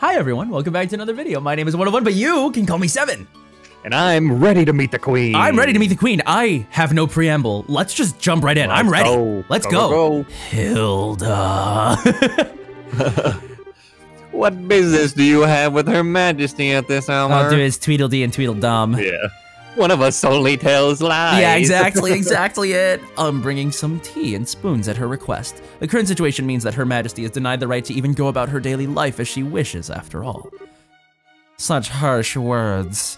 Hi everyone, welcome back to another video. My name is 101, but you can call me 7. And I'm ready to meet the queen. I'm ready to meet the queen. I have no preamble. Let's just jump right in. I'm ready. Let's go. Hilda. What business do you have with Her Majesty at this hour? I'll do his Tweedledee and Tweedledum. Yeah. One of us only tells lies. Yeah, exactly it. I'm bringing some tea and spoons at her request. The current situation means that Her Majesty is denied the right to even go about her daily life as she wishes, after all. Such harsh words.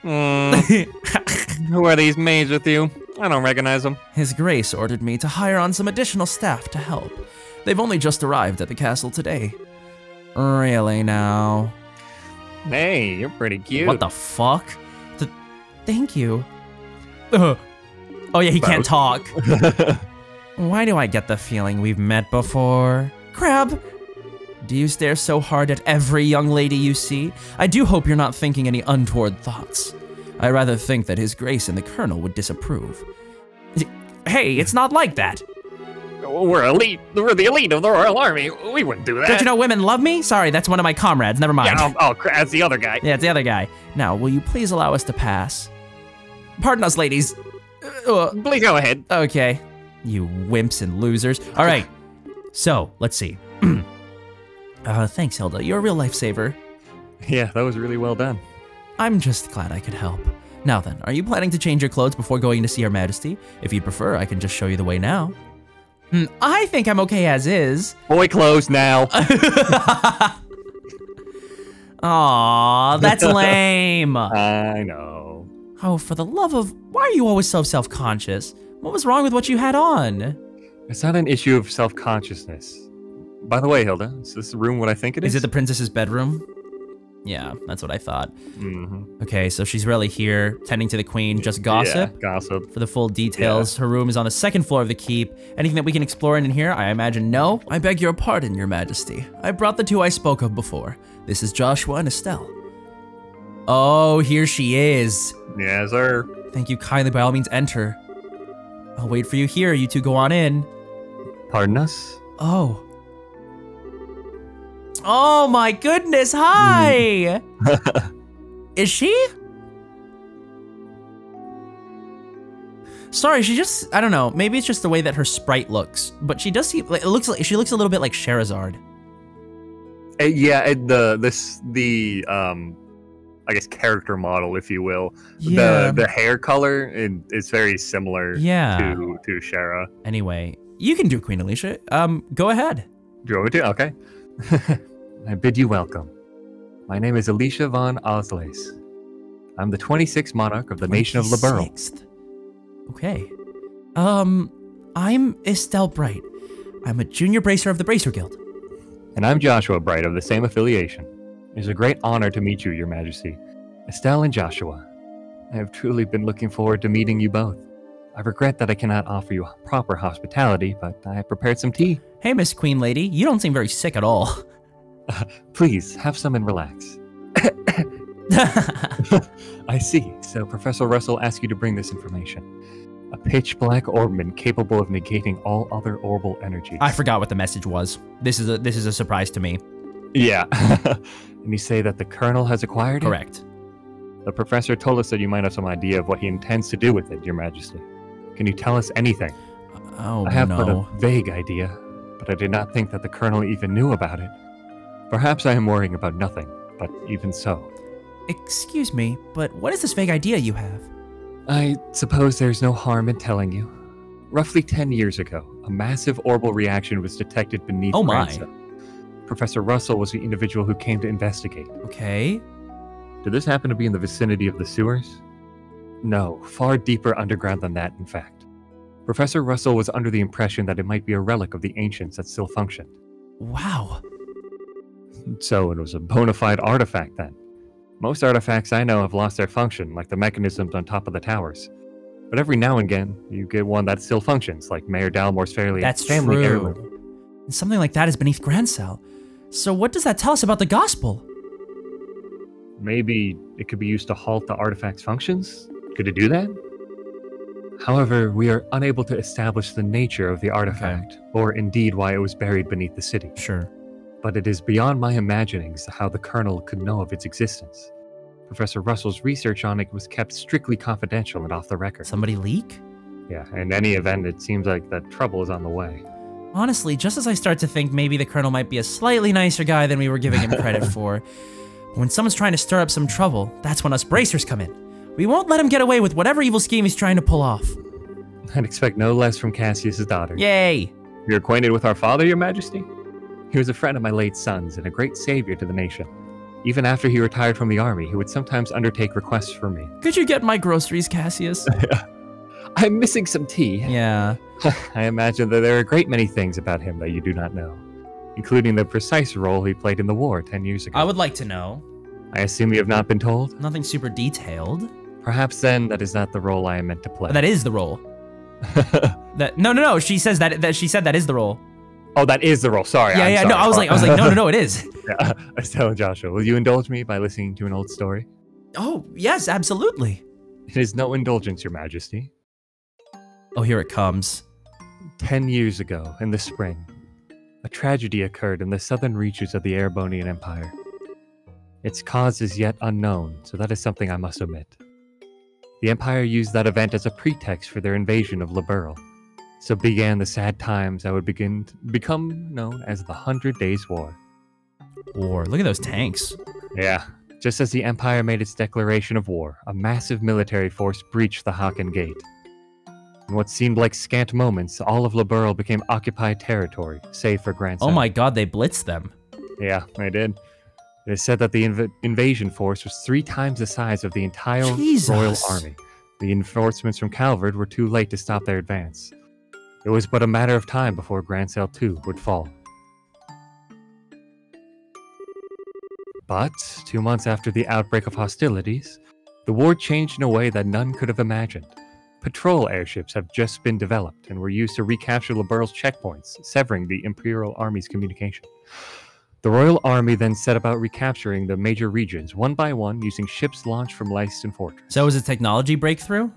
Who are these maids with you? I don't recognize them. His Grace ordered me to hire on some additional staff to help. They've only just arrived at the castle today. Really now? Hey, you're pretty cute. What the fuck? Thank you. Oh yeah, he can't talk. Why do I get the feeling we've met before? Crab! Do you stare so hard at every young lady you see? I do hope you're not thinking any untoward thoughts. I rather think that His Grace and the Colonel would disapprove. Hey, it's not like that. We're elite. We're the elite of the Royal Army. We wouldn't do that. Don't you know women love me? Sorry, that's one of my comrades. Never mind. Yeah, that's the other guy. Yeah, it's the other guy. Now, will you please allow us to pass? Pardon us, ladies. Please go ahead. Okay. You wimps and losers. All right. So, let's see. Thanks, Hilda. You're a real lifesaver. Yeah, that was really well done. I'm just glad I could help. Now then, are you planning to change your clothes before going to see Her Majesty? If you'd prefer, I can just show you the way now. I think I'm okay as is. Boy clothes now. Aw, that's lame. I know. Oh, for the love of... Why are you always so self-conscious? What was wrong with what you had on? It's not an issue of self-consciousness. By the way, Hilda, is this room what I think it is? Is it the princess's bedroom? Yeah, that's what I thought. Mm-hmm. Okay, so she's really here, tending to the queen, just gossip? Yeah, gossip. For the full details, her room is on the second floor of the keep. Anything that we can explore in here? I imagine no. I beg your pardon, Your Majesty. I brought the two I spoke of before. This is Joshua and Estelle. Oh, here she is. Yes, sir. Thank you kindly. By all means, enter. I'll wait for you here. You two go on in. Pardon us? Oh. Oh my goodness, hi! Is she? Sorry, she just, I don't know, maybe it's just the way that her sprite looks, but she does seem, like, she looks a little bit like Sherazade. Yeah, I guess character model, if you will. Yeah. The hair color is very similar to Shara. Anyway, you can do Queen Alicia. Go ahead. Do you want me to? Okay. I bid you welcome. My name is Alicia von Oslais. I'm the 26th monarch of the nation of Liberl. Okay. I'm Estelle Bright. I'm a junior bracer of the Bracer Guild. And I'm Joshua Bright of the same affiliation. It is a great honor to meet you, Your Majesty. Estelle and Joshua. I have truly been looking forward to meeting you both. I regret that I cannot offer you proper hospitality, but I have prepared some tea. Hey, Miss Queen Lady, you don't seem very sick at all. Please, have some and relax. I see. So Professor Russell asked you to bring this information. A pitch-black orbment capable of negating all other orbital energy. I forgot what the message was. This is a surprise to me. Yeah. And you say that the Colonel has acquired it? Correct. The Professor told us that you might have some idea of what he intends to do with it, Your Majesty. Can you tell us anything? Oh, I have no. but a vague idea, but I did not think that the Colonel even knew about it. Perhaps I am worrying about nothing, but even so. Excuse me, but what is this vague idea you have? I suppose there's no harm in telling you. Roughly 10 years ago, a massive orbital reaction was detected beneath Grandson. Professor Russell was the individual who came to investigate. Okay. Did this happen to be in the vicinity of the sewers? No, far deeper underground than that, in fact. Professor Russell was under the impression that it might be a relic of the ancients that still functioned. Wow. So it was a bona fide artifact then. Most artifacts I know have lost their function, like the mechanisms on top of the towers. But every now and again, you get one that still functions, like Mayor Dalmore's family heirloom. And something like that is beneath Grancel. So what does that tell us about the gospel? Maybe it could be used to halt the artifact's functions? Could it do that? However, we are unable to establish the nature of the artifact, or indeed why it was buried beneath the city. Sure. but it is beyond my imaginings how the Colonel could know of its existence. Professor Russell's research on it was kept strictly confidential and off the record. Somebody leak? Yeah, in any event, it seems like that trouble is on the way. Honestly, just as I start to think maybe the Colonel might be a slightly nicer guy than we were giving him credit for, when someone's trying to stir up some trouble, that's when us bracers come in. We won't let him get away with whatever evil scheme he's trying to pull off. I'd expect no less from Cassius's daughter. Yay! You're acquainted with our father, your majesty? He was a friend of my late son's and a great savior to the nation. Even after he retired from the army, he would sometimes undertake requests for me. Could you get my groceries, Cassius? I'm missing some tea. Yeah. I imagine that there are a great many things about him that you do not know, including the precise role he played in the war 10 years ago. I would like to know. I assume you have not been told? Nothing super detailed. Perhaps then that is not the role I am meant to play. That is the role. No. She says that she said that is the role. Oh, that is the role. Sorry. Yeah. Sorry. No, I was like, no, it is. Yeah. Estelle, Joshua, will you indulge me by listening to an old story? Oh, yes, absolutely. It is no indulgence, your majesty. Oh, here it comes. 10 years ago, in the spring, a tragedy occurred in the southern reaches of the Erebonian Empire. Its cause is yet unknown, so that is something I must omit. The Empire used that event as a pretext for their invasion of Liberl. So began the sad times that would become known as the 100 Days War. War. Look at those tanks. Yeah. Just as the Empire made its declaration of war, a massive military force breached the Haken Gate. In what seemed like scant moments, all of Liberl became occupied territory, save for Grand Oh my god, they blitzed them. Yeah, they did. It is said that the invasion force was 3 times the size of the entire Royal Army. The reinforcements from Calvard were too late to stop their advance. It was but a matter of time before Grand Sail 2 would fall. But 2 months after the outbreak of hostilities, the war changed in a way that none could have imagined. Patrol airships have just been developed and were used to recapture Liberl's checkpoints, severing the Imperial Army's communication. The Royal Army then set about recapturing the major regions one by one using ships launched from Leicester Fortress. So it was a technology breakthrough?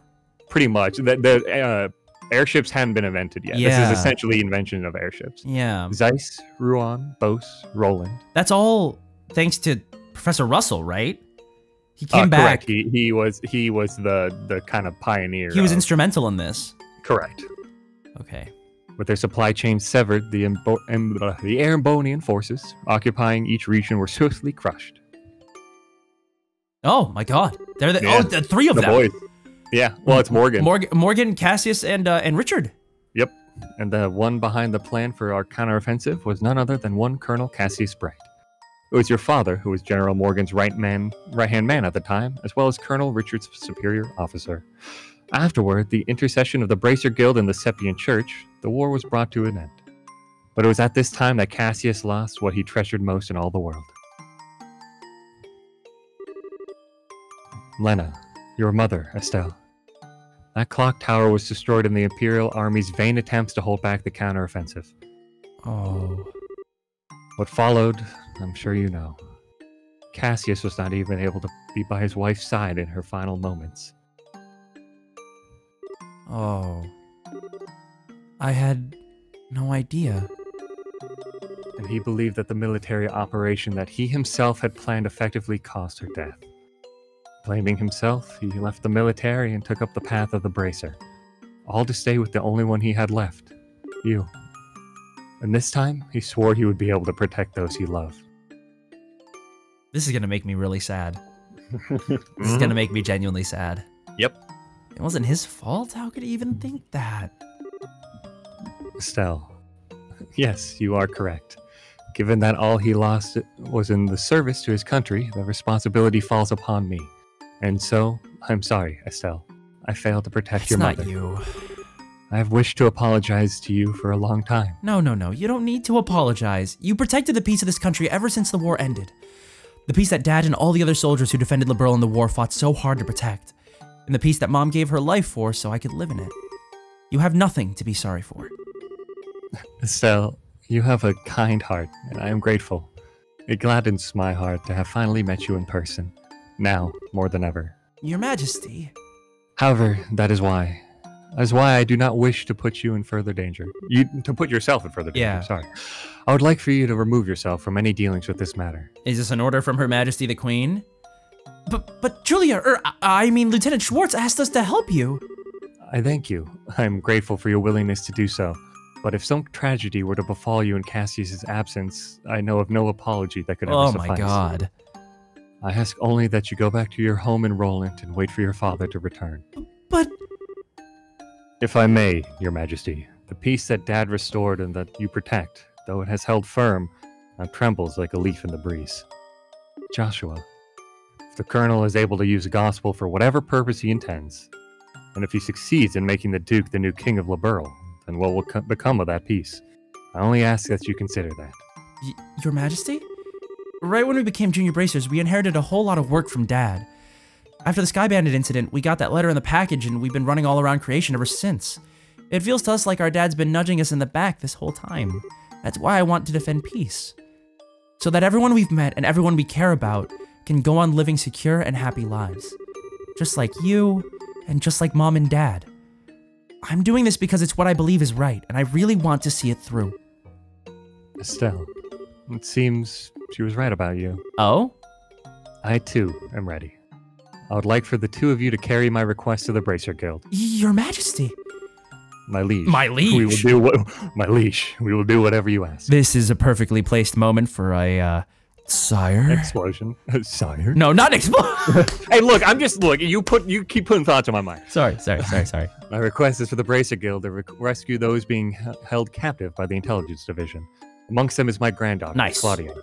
Pretty much. The airships hadn't been invented yet. Yeah. This is essentially invention of airships. Yeah. Zeiss, Ruan, Bose, Roland. That's all thanks to Professor Russell, right? He came back. Correct. He was the kind of pioneer. He was instrumental in this. Correct. Okay. With their supply chain severed, the Erebonian forces occupying each region were swiftly crushed. Oh my god. They're the 3 of the them. Boys. Yeah, well, it's Morgan. Morgan, Cassius, and Richard. Yep. And the one behind the plan for our counteroffensive was none other than one Colonel Cassius Bright. It was your father who was General Morgan's right-hand man at the time, as well as Colonel Richard's superior officer. Afterward, the intercession of the Bracer Guild and the Sepian Church, the war was brought to an end. But it was at this time that Cassius lost what he treasured most in all the world. Lena, your mother, Estelle. That clock tower was destroyed in the Imperial Army's vain attempts to hold back the counteroffensive. Oh. What followed, I'm sure you know. Cassius was not even able to be by his wife's side in her final moments. Oh. I had no idea. And he believed that the military operation that he himself had planned effectively caused her death. Blaming himself, he left the military and took up the path of the Bracer. All to stay with the only one he had left, you. And this time, he swore he would be able to protect those he loved. This is gonna make me really sad. This is gonna make me genuinely sad. Yep. It wasn't his fault? How could he even think that? Estelle, yes, you are correct. Given that all he lost was in the service to his country, the responsibility falls upon me. And so, I'm sorry, Estelle. I failed to protect your mother. It's not you. I have wished to apologize to you for a long time. No. You don't need to apologize. You protected the peace of this country ever since the war ended. The peace that Dad and all the other soldiers who defended Liberl in the war fought so hard to protect. And the peace that Mom gave her life for so I could live in it. You have nothing to be sorry for. Estelle, you have a kind heart, and I am grateful. It gladdens my heart to have finally met you in person. Now, more than ever. Your Majesty. However, that is why That is why I do not wish to put you in further danger. To put yourself in further danger, Yeah. sorry. I would like for you to remove yourself from any dealings with this matter. Is this an order from Her Majesty the Queen? But Julia, I mean Lieutenant Schwartz asked us to help you. I thank you. I am grateful for your willingness to do so. But if some tragedy were to befall you in Cassius's absence, I know of no apology that could ever suffice. Oh my god. I ask only that you go back to your home in Roland and wait for your father to return. But... If I may, Your Majesty, the peace that Dad restored and that you protect, though it has held firm, now trembles like a leaf in the breeze. Joshua, if the Colonel is able to use the gospel for whatever purpose he intends, and if he succeeds in making the Duke the new King of Liberl, then what will become of that peace? I only ask that you consider that. Your Majesty? Right when we became junior bracers, we inherited a whole lot of work from Dad. After the Sky Bandit incident, we got that letter in the package and we've been running all around creation ever since. It feels to us like our dad's been nudging us in the back this whole time. That's why I want to defend peace. So that everyone we've met and everyone we care about can go on living secure and happy lives. Just like you, and just like Mom and Dad. I'm doing this because it's what I believe is right, and I really want to see it through. Estelle, it seems she was right about you. Oh? I, too, am ready. I would like for the two of you to carry my request to the Bracer Guild. Your Majesty. My liege. My liege? We will do what... My liege. We will do whatever you ask. This is a perfectly placed moment for a, sire? Explosion. Sire? No, not explosion! Hey, look, I'm just... Look, you keep putting thoughts on my mind. Sorry. My request is for the Bracer Guild to rescue those being held captive by the Intelligence Division. Amongst them is my granddaughter, nice. Claudia.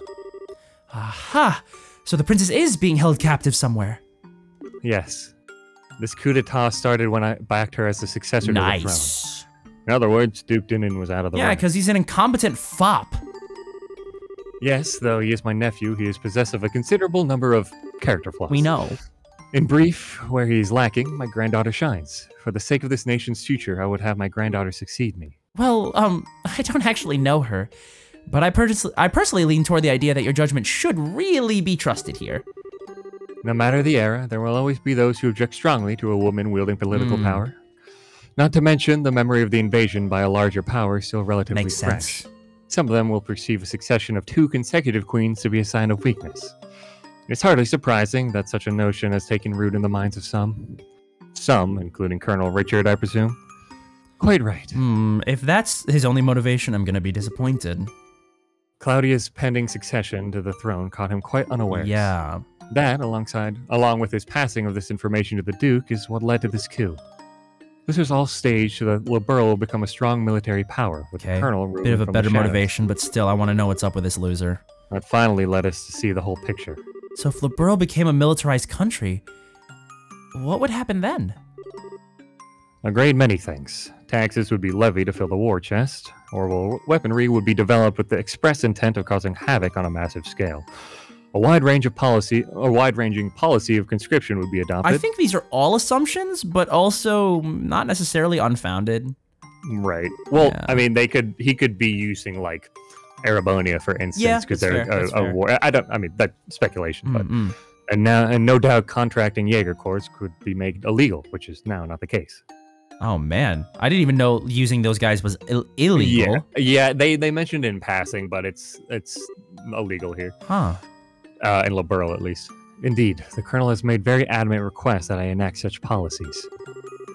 Aha! So the princess is being held captive somewhere. Yes. This coup d'etat started when I backed her as the successor to the throne. In other words, Duke Dinnan was out of the way. Yeah, because he's an incompetent fop. Yes, though he is my nephew, he is possessed of a considerable number of character flaws. We know. In brief, where he is lacking, my granddaughter shines. For the sake of this nation's future, I would have my granddaughter succeed me. Well, I don't actually know her, but I personally lean toward the idea that your judgment should really be trusted here. No matter the era, there will always be those who object strongly to a woman wielding political power. Not to mention, the memory of the invasion by a larger power is still relatively Makes fresh. sense. Some of them will perceive a succession of 2 consecutive queens to be a sign of weakness. It's hardly surprising that such a notion has taken root in the minds of some. Some, including Colonel Richard, I presume. Quite right. If that's his only motivation, I'm gonna be disappointed. Claudia's pending succession to the throne caught him quite unawares. Yeah. That, along with his passing of this information to the Duke, is what led to this coup. This was all staged so that Liberl will become a strong military power, with the Colonel ruling bit of a from better the shadows. motivation, but still, I want to know what's up with this loser. That finally led us to see the whole picture. So if Liberl became a militarized country, what would happen then? A great many things. Taxes would be levied to fill the war chest, or weaponry would be developed with the express intent of causing havoc on a massive scale. A wide-ranging policy of conscription would be adopted. I think these are all assumptions, but also not necessarily unfounded. Right. Well, Yeah. I mean, he could be using like Arabonia, for instance, because they're a war. That's speculation, but and no doubt contracting Jaeger Corps could be made illegal, which is now not the case. Oh man, I didn't even know using those guys was illegal. Yeah. They mentioned it in passing, but it's illegal here. Huh. In Liberl, at least. Indeed, the Colonel has made very adamant requests that I enact such policies.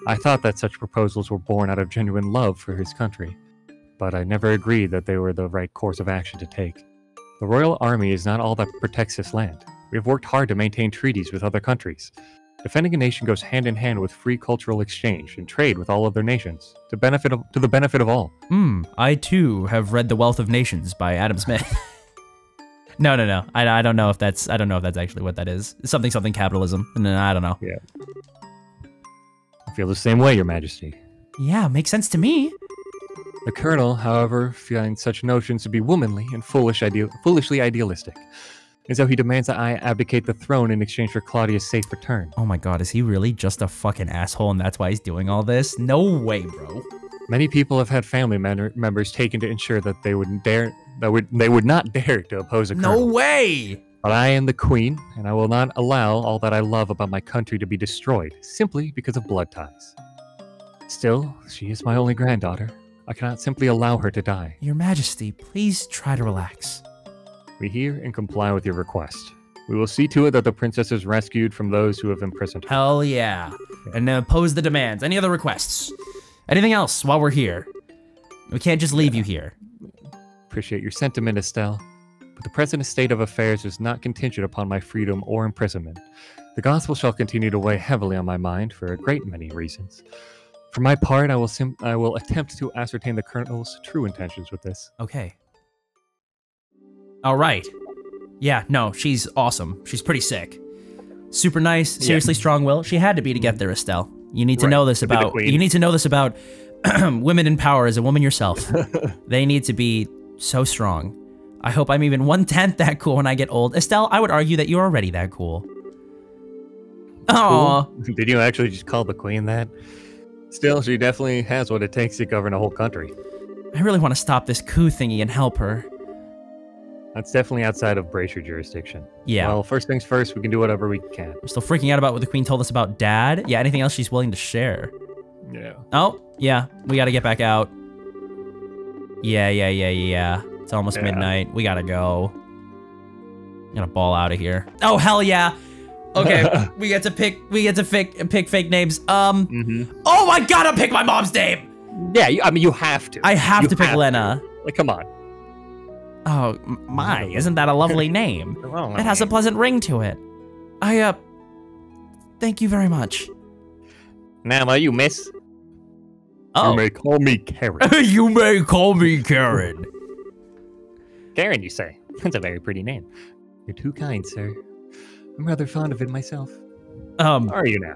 I thought that such proposals were born out of genuine love for his country, but I never agreed that they were the right course of action to take. The Royal Army is not all that protects this land. We have worked hard to maintain treaties with other countries. Defending a nation goes hand in hand with free cultural exchange and trade with all other nations, to the benefit of all. I too have read The Wealth of Nations by Adam Smith. No. I don't know if that's actually what that is. Something capitalism. No, I don't know. Yeah. I feel the same way, Your Majesty. Yeah, makes sense to me. The Colonel, however, finds such notions to be womanly and foolishly idealistic, and so he demands that I abdicate the throne in exchange for Claudia's safe return. Oh my god, is he really just a fucking asshole and that's why he's doing all this? No way, bro. Many people have had family members taken to ensure that they would not dare to oppose a colonel. No way! But I am the queen, and I will not allow all that I love about my country to be destroyed, simply because of blood ties. Still, she is my only granddaughter. I cannot simply allow her to die. Your Majesty, please try to relax. We hear and comply with your request. We will see to it that the princess is rescued from those who have imprisoned her. Hell yeah. And pose the demands. Any other requests? Anything else while we're here? We can't just leave you here. Appreciate your sentiment, Estelle. But the present state of affairs is not contingent upon my freedom or imprisonment. The gospel shall continue to weigh heavily on my mind for a great many reasons. For my part, I will attempt to ascertain the colonel's true intentions with this. Okay. All right. Yeah, no, she's awesome. She's pretty sick. Super nice, seriously strong will. She had to be to get there, Estelle. You need to know this about women in power as a woman yourself. They need to be so strong. I hope I'm even 1/10 that cool when I get old. Estelle, I would argue that you're already that cool. Oh. Cool. Did you actually just call the queen that? Still, she definitely has what it takes to govern a whole country. I really want to stop this coup thingy and help her. That's definitely outside of Bracer jurisdiction. Yeah. Well, first things first, we can do whatever we can. I'm still freaking out about what the queen told us about Dad. Yeah, anything else she's willing to share? Yeah. Oh, yeah, we gotta get back out. Yeah. It's almost midnight. We gotta go. Gotta ball out of here. Oh, hell yeah. Okay, we get to pick fake names. Oh my god, I'll pick my mom's name! Yeah, you have to. I have to pick Lena. Like, come on. Oh, my, isn't that a lovely name? It has a pleasant ring to it. Thank you very much. Now, you miss? Oh. You may call me Karen. You may call me Karen. Karen, you say? That's a very pretty name. You're too kind, sir. I'm rather fond of it myself. How are you now?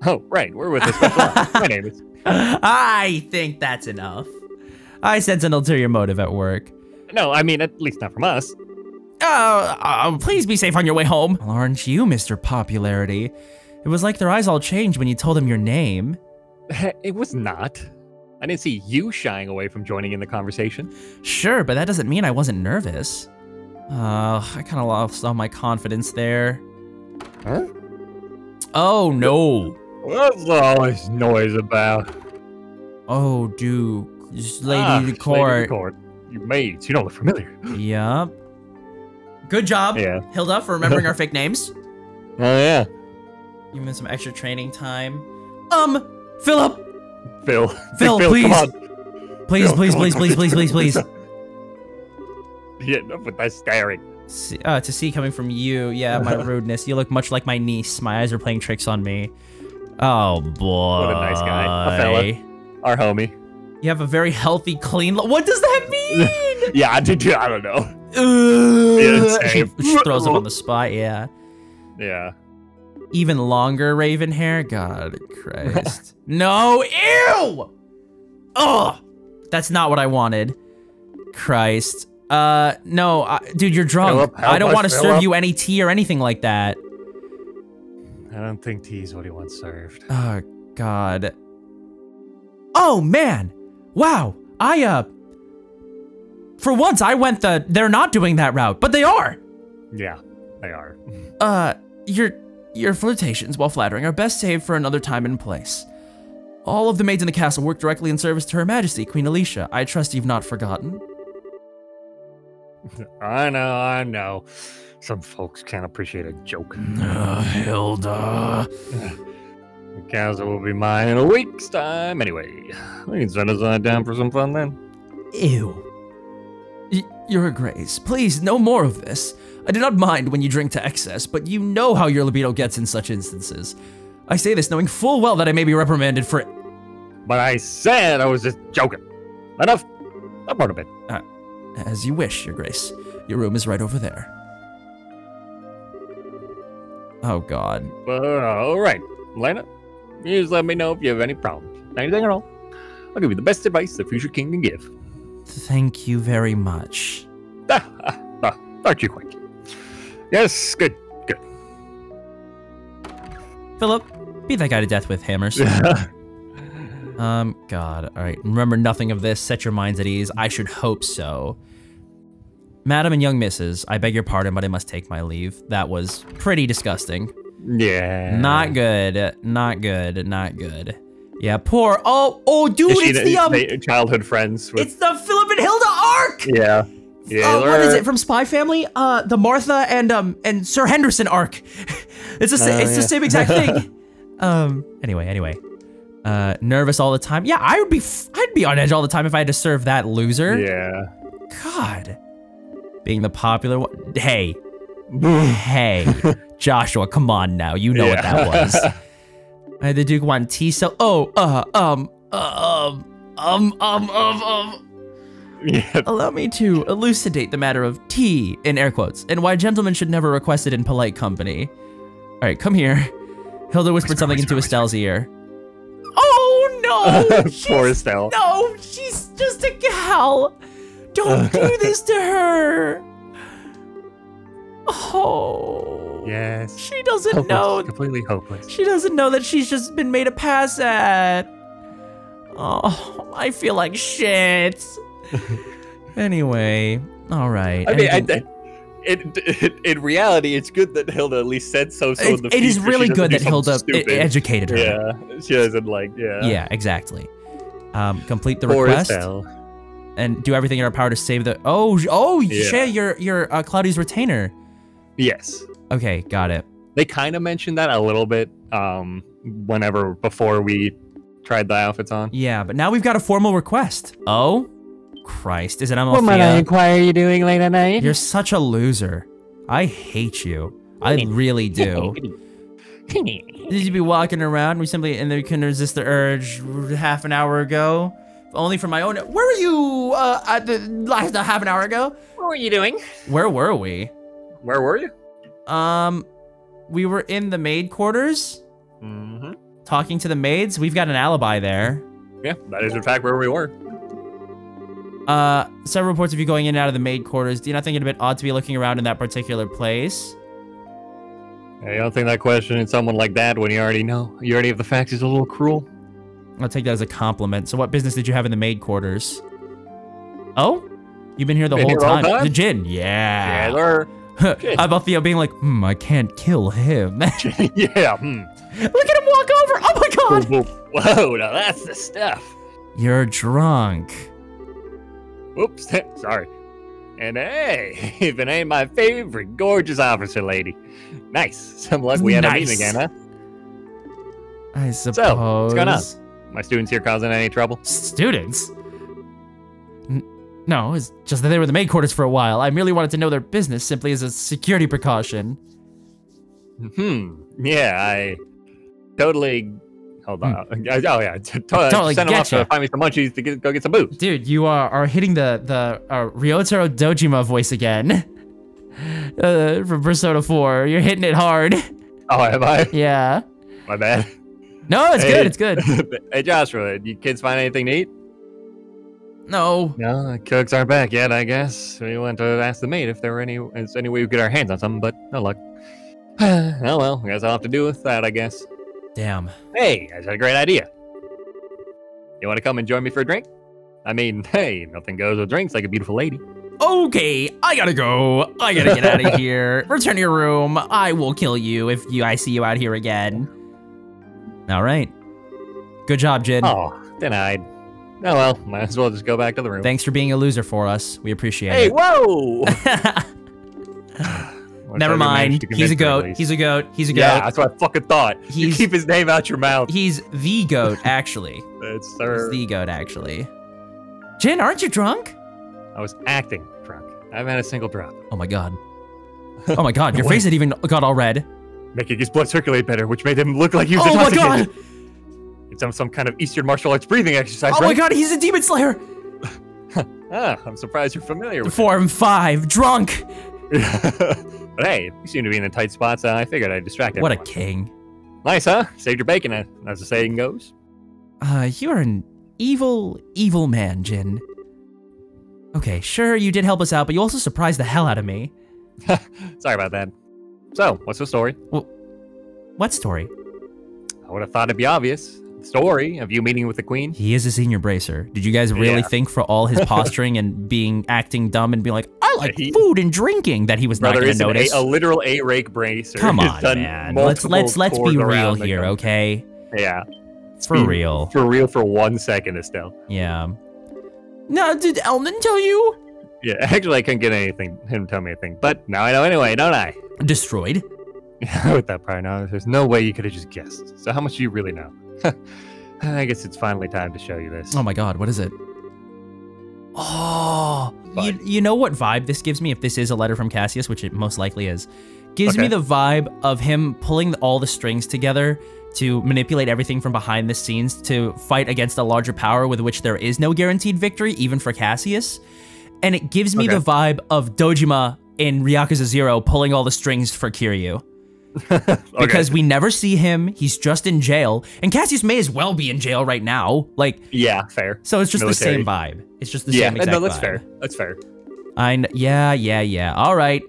Oh, right, we're with this. My name is... I think that's enough. I sense an ulterior motive at work. No, I mean, at least not from us. Please be safe on your way home. Well, aren't you, Mr. Popularity? It was like their eyes all changed when you told them your name. It was not. I didn't see you shying away from joining in the conversation. Sure, but that doesn't mean I wasn't nervous. I kind of lost all my confidence there. Huh? Oh, no. What's all this noise about? Oh, Duke. Lady Court. You maids, you don't look familiar. Yup. Good job, Hilda, for remembering our fake names. Oh, yeah. You meant some extra training time. Philip! Phil, please. Come on. Please. Yeah, enough with that staring. To see coming from you, yeah, my rudeness. You look much like my niece. My eyes are playing tricks on me. Oh, boy. What a nice guy. A fella. Our homie. You have a very healthy, clean look. What does that mean? Yeah, I don't know. She throws up on the spot, yeah. Yeah. Even longer raven hair? God Christ. No, ew! Ugh! That's not what I wanted. Christ. No, dude, you're drunk. I don't want to serve you any tea or anything like that. I don't think tea is what he wants served. Oh, God. Oh, man! Wow, for once I went they're not doing that route, but they are! Yeah, they are. Your flirtations, while flattering, are best saved for another time and place. All of the maids in the castle work directly in service to Her Majesty, Queen Alicia. I trust you've not forgotten. I know. Some folks can't appreciate a joke. Hilda. The castle will be mine in a week's time. Anyway, we can set aside down for some fun then. Ew. Your Grace, please, no more of this. I do not mind when you drink to excess, but you know how your libido gets in such instances. I say this knowing full well that I may be reprimanded for it. But I said I was just joking. Enough. I'm part of it. As you wish, Your Grace. Your room is right over there. Oh, God. All right, Lena. You just let me know if you have any problems. Anything at all. I'll give you the best advice the future king can give. Thank you very much. Aren't you quick? Yes, good. Philip, beat that guy to death with hammers. God, alright. Remember nothing of this. Set your minds at ease. I should hope so. Madam and young misses, I beg your pardon, but I must take my leave. That was pretty disgusting. Yeah. Not good. Yeah, poor. Oh, dude, it's the childhood friends. It's the Philip and Hilda arc. Yeah. Yeah. What is it from Spy Family? The Martha and Sir Henderson arc. It's the same exact thing. Anyway. Nervous all the time. Yeah, I'd be on edge all the time if I had to serve that loser. Yeah. God. Being the popular one. Hey, Joshua, come on now. You know what that was. The Duke want tea, so Yeah. Allow me to elucidate the matter of tea, in air quotes, and why gentlemen should never request it in polite company. All right, come here. Hilda whispered something into Estelle's ear. Oh no! Poor Estelle. No, she's just a gal. Don't do this to her. Oh. Yes. She doesn't Hopeless. know. Completely hopeless. She doesn't know that she's just been made a pass at. Oh, I feel like shit. Anyway, all right. I mean, in reality, it's good that Hilda at least said so. In the future, it is really good that Hilda educated her. Yeah, she doesn't Yeah, exactly. Complete the Poor request. Estelle. And do everything in our power to save the. Share your Cloudy's retainer. Yes. Okay, got it. They kind of mentioned that a little bit, before we tried the outfits on. Yeah, but now we've got a formal request. Oh, Christ! Is it Amalthea? What might I inquire you doing late at night? You're such a loser. I hate you. I really do. Did you be walking around? We couldn't resist the urge half an hour ago. Only for my own. Where were you at the last half an hour ago? What were you doing? Where were we? Where were you? We were in the maid quarters. Mm-hmm. Talking to the maids. We've got an alibi there. Yeah, that is in fact where we were. Several reports of you going in and out of the maid quarters. Do you not think it a bit odd to be looking around in that particular place? I don't think that questioning someone like that when you already have the facts is a little cruel. I'll take that as a compliment. So what business did you have in the maid quarters? Oh? You've been here the whole time? The Jinn. Yeah. How about Theo being like, I can't kill him. Yeah. Look at him walk over. Oh my God. Whoa, now that's the stuff. You're drunk. Oops, sorry. And hey, if it ain't my favorite gorgeous officer lady. Nice. Some luck we had a meeting again, huh? I suppose. So, what's going on? My students here causing any trouble? Students? No, it's just that they were in the maid quarters for a while. I merely wanted to know their business simply as a security precaution. Yeah, I totally... Hold on. Oh, yeah. Totally send them off to find me some munchies to go get some booze. Dude, you are hitting the Ryotaro Dojima voice again. From Persona 4. You're hitting it hard. Oh, am I? Yeah. My bad. No, it's good. It's good. Hey, Joshua, you kids find anything to eat? No. No, the cooks aren't back yet, I guess. We went to ask the maid if there were any way we could get our hands on something, but no luck. Oh well, I guess I'll have to do with that, I guess. Damn. Hey, that's a great idea. You want to come and join me for a drink? I mean, hey, nothing goes with drinks like a beautiful lady. Okay, I gotta go. I gotta get out of here. Return to your room. I will kill you if I see you out here again. All right. Good job, Jin. Oh, denied. Oh well, might as well just go back to the room. Thanks for being a loser for us. We appreciate it. Hey, whoa! Never mind. He's a goat. He's a goat. He's a goat. Yeah, that's what I fucking thought. You keep his name out your mouth. He's the goat, actually. That's sir. He's the goat, actually. Jin, aren't you drunk? I was acting drunk. I haven't had a single drop. Oh my god. Oh my god, your face had even got all red. Making his blood circulate better, which made him look like he was intoxicated. Oh my god! It's some kind of Eastern martial arts breathing exercise, Oh right? my god, he's a demon slayer! I'm surprised you're familiar with 4 and 5, drunk! But hey, you seem to be in a tight spot, so I figured I'd distract everyone. What a king. Nice, huh? Saved your bacon, as the saying goes. You're an evil, evil man, Jin. Okay, sure, you did help us out, but you also surprised the hell out of me. Sorry about that. So, what's the story? Well, what story? I would have thought it'd be obvious. The story of you meeting with the queen. He is a senior bracer. Did you guys really think for all his posturing and acting dumb and being like, I like food and drinking, that he was not going to notice? A literal A-rake bracer. Come on, man. Let's be real here, okay? Yeah. For real. For real for 1 second, Estelle. Yeah. Now, did Elman tell you? Yeah, actually, I couldn't get him to tell me anything. But now I know anyway, don't I? Destroyed? Yeah, with that prior knowledge, there's no way you could have just guessed. So how much do you really know? I guess it's finally time to show you this. Oh my god, what is it? Oh, you know what vibe this gives me if this is a letter from Cassius, which it most likely is. Gives me the vibe of him pulling all the strings together to manipulate everything from behind the scenes to fight against a larger power with which there is no guaranteed victory, even for Cassius. And it gives me the vibe of Dojima in Ryakuza 0 pulling all the strings for Kiryu. Because we never see him, he's just in jail, and Cassius may as well be in jail right now. Like, yeah, fair. So it's just the same vibe. It's just the same exact no, that's vibe. fair. That's fair. Yeah. All right.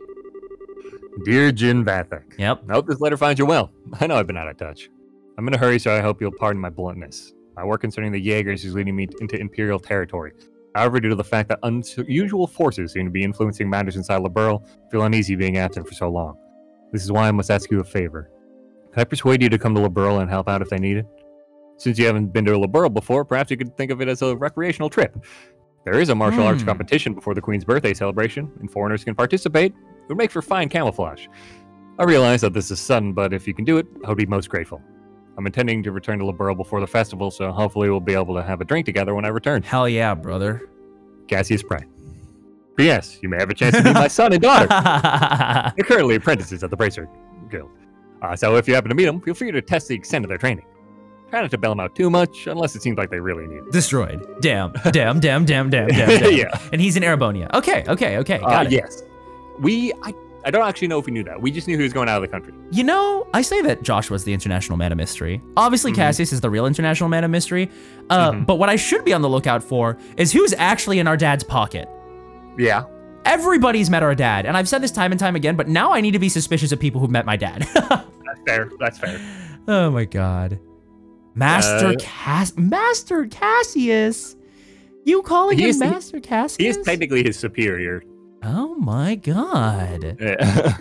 Dear Jin Vathek. Yep. I hope this letter finds you well. I know I've been out of touch. I'm in a hurry, so I hope you'll pardon my bluntness. My work concerning the Jaegers is leading me into Imperial territory. However, due to the fact that unusual forces seem to be influencing matters inside Liberl, I feel uneasy being absent for so long. This is why I must ask you a favor. Can I persuade you to come to Liberl and help out if they need it? Since you haven't been to Liberl before, perhaps you could think of it as a recreational trip. There is a martial arts competition before the Queen's birthday celebration, and foreigners can participate. It would make for fine camouflage. I realize that this is sudden, but if you can do it, I would be most grateful. I'm intending to return to Liberl before the festival, so hopefully we'll be able to have a drink together when I return. Hell yeah, brother. Cassius Pride. P.S. You may have a chance to meet my son and daughter. They're currently apprentices at the Bracer Guild. So if you happen to meet them, feel free to test the extent of their training. Try not to bail them out too much, unless it seems like they really need it. Destroyed. Damn. Yeah. And he's in Arabonia. Okay. Got it. Yes. I don't actually know if we knew that. We just knew he was going out of the country. You know, I say that Joshua's the international man of mystery. Obviously, Cassius is the real international man of mystery. But what I should be on the lookout for is who's actually in our dad's pocket. Yeah. Everybody's met our dad, and I've said this time and time again, but now I need to be suspicious of people who've met my dad. That's fair. Oh my god. Master Cassius? You calling him Master Cassius? He is technically his superior. Oh my god. Yeah.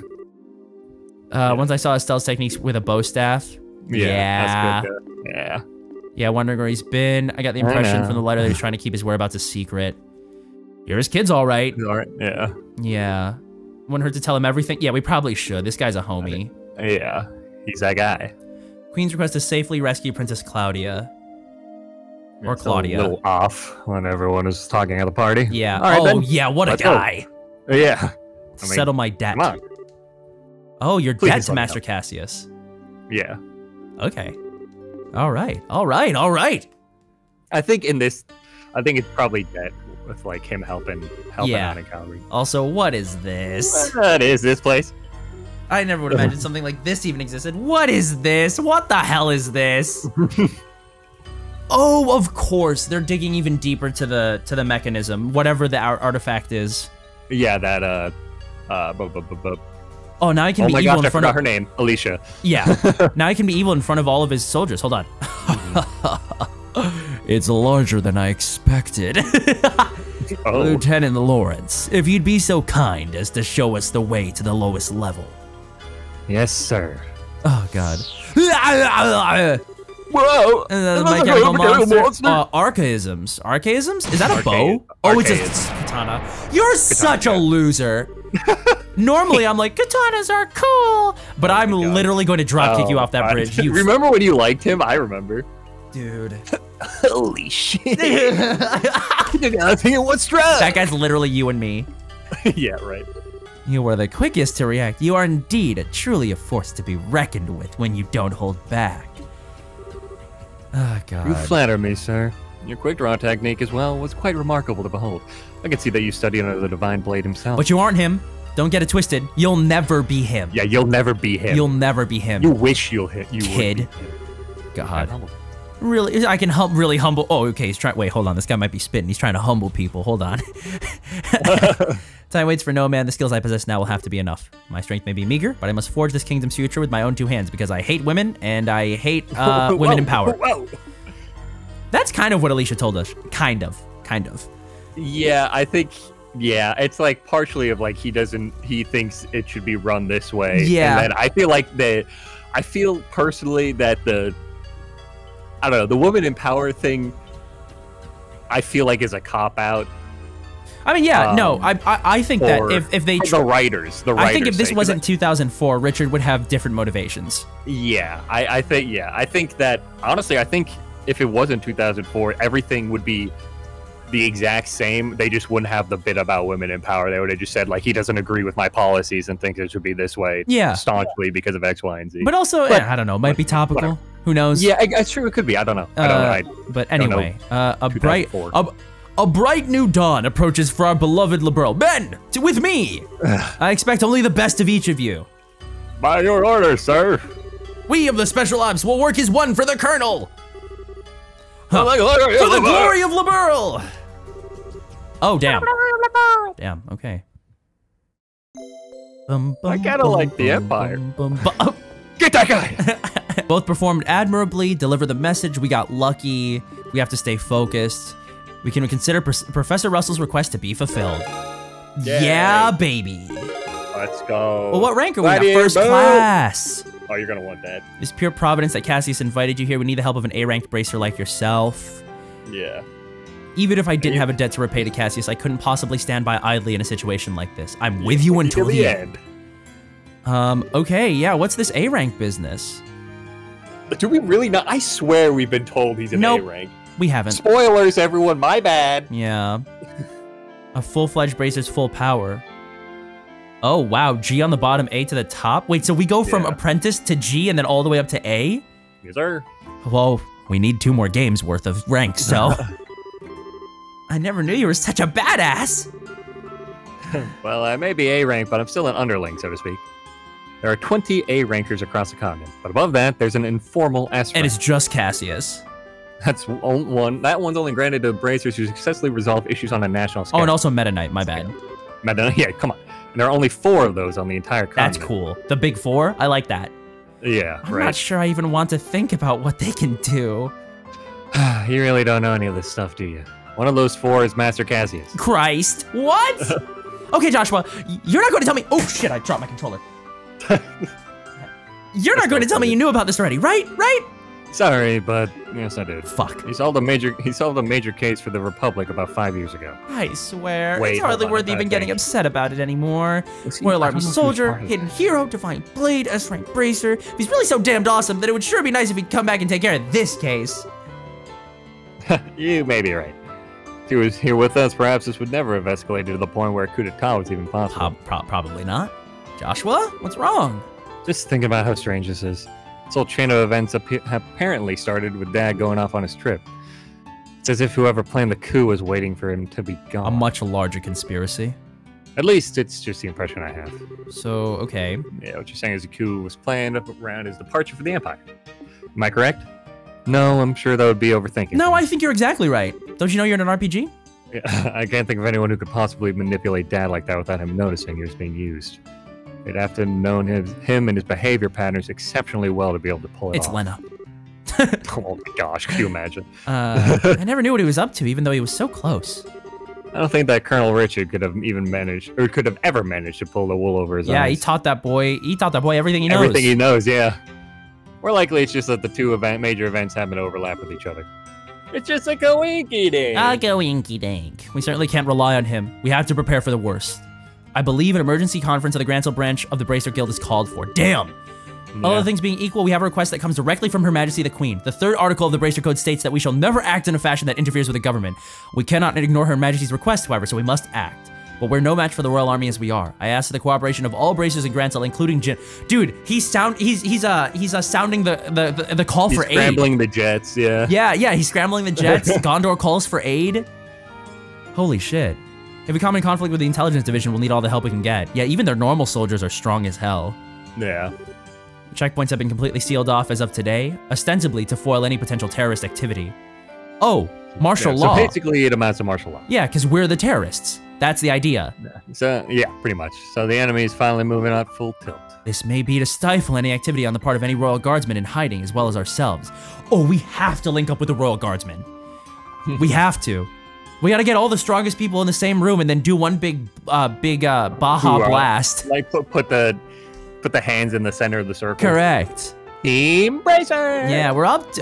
Once I saw Estelle's techniques with a bow staff. Yeah. That's good. Yeah, wondering where he's been. I got the impression from the letter that he's trying to keep his whereabouts a secret. You're his kids, all right. All right. Yeah. Yeah. Wouldn't hurt to tell him everything. Yeah, we probably should. This guy's a homie. Yeah. He's that guy. Queen's request to safely rescue Princess Claudia. Or Claudia. A little off when everyone is talking at the party. Yeah. All right, then. Yeah, what a guy. Go. Yeah. Settle my debt. Come on. Oh, your debt's Master Cassius. Yeah. Okay. All right. I think it's probably debt with like him helping out in Calgary. Also, what is this? What is this place? I never would have imagined something like this even existed. What is this? What the hell is this? Oh, of course. They're digging even deeper to the mechanism, whatever the artifact is. Yeah, that Oh, now he can be evil in front of... Oh my gosh, I forgot her name. Alicia. Yeah. Now he can be evil in front of all of his soldiers. Hold on. It's larger than I expected. Lieutenant Lawrence, if you'd be so kind as to show us the way to the lowest level. Yes, sir. Oh, God. Whoa! My chemical monster. Archaisms. Archaisms? Is that a bow? Oh, it's a katana. You're such a loser. Normally, I'm like, katanas are cool, but I'm literally going to drop kick you off that bridge. You remember when you liked him? I remember. Dude. Holy shit. What's wrong? That guy's literally you and me. Yeah, right. You were the quickest to react. You are indeed truly a force to be reckoned with when you don't hold back. Oh, God. You flatter me, sir. Your quick draw technique as well was quite remarkable to behold. I can see that you studied under the Divine Blade himself. But you aren't him. Don't get it twisted. You'll never be him. Yeah, you'll never be him. You'll never be him. You wish you kid. God. Really, I can really humble. Oh, okay. He's trying. Wait, hold on. This guy might be spitting. He's trying to humble people. Hold on. Time waits for no man. The skills I possess now will have to be enough. My strength may be meager, but I must forge this kingdom's future with my own two hands because I hate women and I hate women in power. Whoa. That's kind of what Alicia told us. Kind of. Yeah, I think. Yeah, it's like partially of like he thinks it should be run this way. Yeah. And then I feel personally that I don't know. The woman in power thing, I feel like is a cop out. I mean, yeah, no, I think that if they the writers, I think if this wasn't 2004, Richard would have different motivations. Yeah, I think that honestly, I think if it wasn't 2004, everything would be the exact same. They just wouldn't have the bit about women in power. They would have just said like he doesn't agree with my policies and thinks it should be this way. Yeah, staunchly because of X, Y, and Z. But also, I don't know, might be topical. Whatever. Who knows? Yeah, it's true. It could be. I don't know. But anyway, a bright new dawn approaches for our beloved liberal. Men, with me! I expect only the best of each of you. By your order, sir. We of the Special Ops will work as one for the Colonel. For the glory of liberal! Oh, damn. Damn, okay. I kinda like the Empire. Get that guy! Both performed admirably, delivered the message, we got lucky, we have to stay focused. We can consider Professor Russell's request to be fulfilled. Yay. Yeah, baby. Let's go. Well, what rank are we at? First class. Oh, you're gonna want that. It's pure providence that Cassius invited you here. We need the help of an A-ranked bracer like yourself. Yeah. Even if I didn't have a debt to repay to Cassius, I couldn't possibly stand by idly in a situation like this. I'm with you until the end. Okay, yeah, what's this A-rank business? Do we really not? I swear we've been told he's an A-rank. We haven't. Spoilers, everyone, my bad. Yeah. A full-fledged bracer's full power. Oh, wow, G on the bottom, A to the top? Wait, so we go from apprentice to G and then all the way up to A? Yes, sir. Well, we need 2 more games worth of ranks, so... I never knew you were such a badass! Well, I may be A-rank, but I'm still an underling, so to speak. There are 20 A-rankers across the continent, but above that, there's an informal S rank. And it's just Cassius. That's one. That one's only granted to bracers who successfully resolve issues on a national scale. Oh, and also Meta Knight, my bad. Meta Knight, yeah, come on. And there are only 4 of those on the entire continent. That's cool. The big 4? I like that. Yeah, I'm not sure I even want to think about what they can do. You really don't know any of this stuff, do you? One of those 4 is Master Cassius. Christ. What? Okay, Joshua, you're not going to tell me... Oh, shit, I dropped my controller. You're not going to tell me you knew about this already, right? Right? Sorry, but yes, I did. Fuck. He solved a major case for the Republic about 5 years ago. I swear, Wait, it's hardly worth even getting upset about it anymore. Royal Army soldier, hidden hero, defiant blade, S-rank bracer. He's really so damned awesome that it would sure be nice if he'd come back and take care of this case. You may be right. If he was here with us, perhaps this would never have escalated to the point where a coup d'etat was even possible. Probably not. Joshua, what's wrong? Just think about how strange this is. This whole chain of events apparently started with Dad going off on his trip. It's as if whoever planned the coup was waiting for him to be gone. A much larger conspiracy. At least it's just the impression I have. So, okay. Yeah, what you're saying is the coup was planned around his departure for the Empire. Am I correct? No, I'm sure that would be overthinking. No, I think you're exactly right. Don't you know you're in an RPG? Yeah, I can't think of anyone who could possibly manipulate Dad like that without him noticing he was being used. They'd have to have known him and his behavior patterns exceptionally well to be able to pull it off. It's Lena. Oh my gosh, can you imagine? I never knew what he was up to, even though he was so close. I don't think that Colonel Richard could have even managed, or could have ever managed to pull the wool over his eyes. Yeah, he taught that boy everything he knows. Everything he knows, yeah. More likely, it's just that the 2 major events happen to overlap with each other. It's just a go-inky-dink. A go-inky-dink. We certainly can't rely on him. We have to prepare for the worst. I believe an emergency conference of the Grancel branch of the Bracer Guild is called for. Damn! Yeah. All other things being equal, we have a request that comes directly from Her Majesty the Queen. The 3rd article of the Bracer Code states that we shall never act in a fashion that interferes with the government. We cannot ignore Her Majesty's request, however, so we must act. But we're no match for the Royal Army as we are. I ask for the cooperation of all bracers in Grancel, including Jin. Dude, he's sounding the call for aid. He's scrambling the jets, yeah. Yeah, he's scrambling the jets. Gondor calls for aid. Holy shit. If we come in conflict with the intelligence division, we'll need all the help we can get. Yeah, even their normal soldiers are strong as hell. Yeah. The checkpoints have been completely sealed off as of today, ostensibly to foil any potential terrorist activity. Oh, martial law. So basically it amounts to martial law. Yeah, because we're the terrorists. That's the idea. So, yeah, pretty much. So the enemy is finally moving out full tilt. This may be to stifle any activity on the part of any Royal Guardsmen in hiding, as well as ourselves. Oh, we have to link up with the Royal Guardsmen. We have to. We gotta get all the strongest people in the same room and then do one big Baja blast. Like put the hands in the center of the circle. Correct. Team Bracer! Yeah, we're up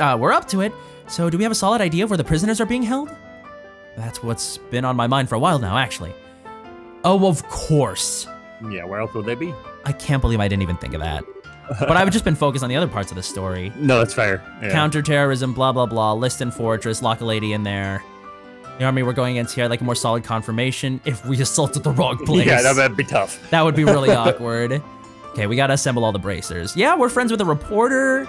to it. So do we have a solid idea of where the prisoners are being held? That's what's been on my mind for a while now, actually. Oh, of course. Yeah, where else would they be? I can't believe I didn't even think of that. But I've just been focused on the other parts of the story. No, that's fair. Yeah. Counterterrorism, blah, blah, blah. Liston Fortress, lock a lady in there. The army we're going against here, I'd like a more solid confirmation if we assaulted the wrong place. Yeah, that'd be tough. That would be really awkward. Okay, we gotta assemble all the bracers. Yeah, we're friends with a reporter.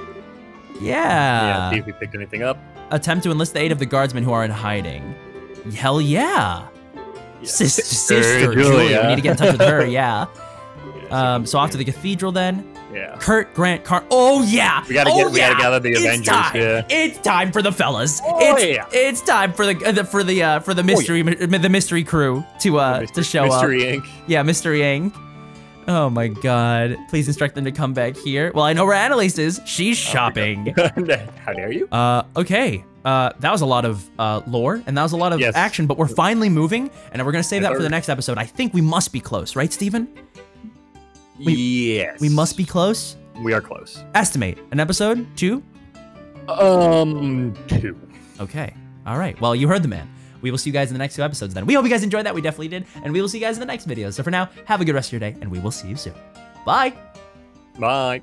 Yeah, see if we picked anything up. Attempt to enlist the aid of the guardsmen who are in hiding. Hell yeah. Sister Julia. We need to get in touch with her, yeah. So off to the cathedral then. Yeah. Kurt, Grant, Oh yeah. We gotta gather the Avengers. Yeah. It's time for the fellas. Yeah. It's time for the mystery the mystery crew to show up. Mystery Inc. Yeah, Mystery Inc. Oh my God! Please instruct them to come back here. Well, I know where Annalise is. She's shopping. How dare you? Okay. That was a lot of lore and that was a lot of action, but we're finally moving, and we're gonna save that for the next episode. I think we must be close, right, Steven? Yes. We must be close. We are close. Estimate an episode 2. 2. Okay. All right. Well, you heard the man. We will see you guys in the next 2 episodes then. We hope you guys enjoyed that. We definitely did. And we will see you guys in the next video. So for now, have a good rest of your day, and we will see you soon. Bye. Bye.